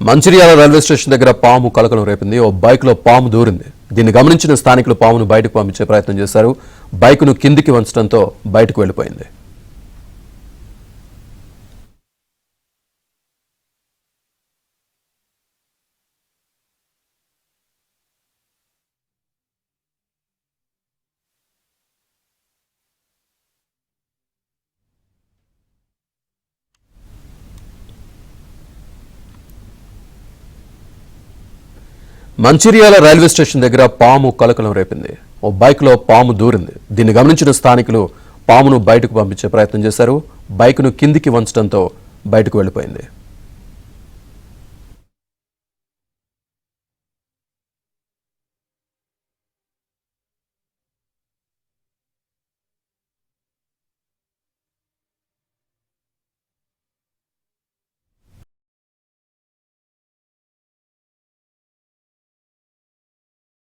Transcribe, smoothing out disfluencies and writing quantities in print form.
Mancherial railway station దగ్గర పాము కలకలం రేపింది. ఓ బైక్ లో పాము దూరింది. దీన్ని గమనించిన స్థానికులు పామును బయటకు పంపించే ప్రయత్నం చేశారు. బైక్ను కిందికి వంచడంతో బయటకు వెళ్లిపోయింది. మంచిర్యాల రైల్వే స్టేషన్ దగ్గర పాము కలకలం రేపింది. ఓ బైక్ లో పాము దూరింది. దీన్ని గమనించిన స్థానికులు పామును బయటకు పంపించే ప్రయత్నం చేశారు. బైక్ను కిందికి వంచడంతో బయటకు వెళ్లిపోయింది.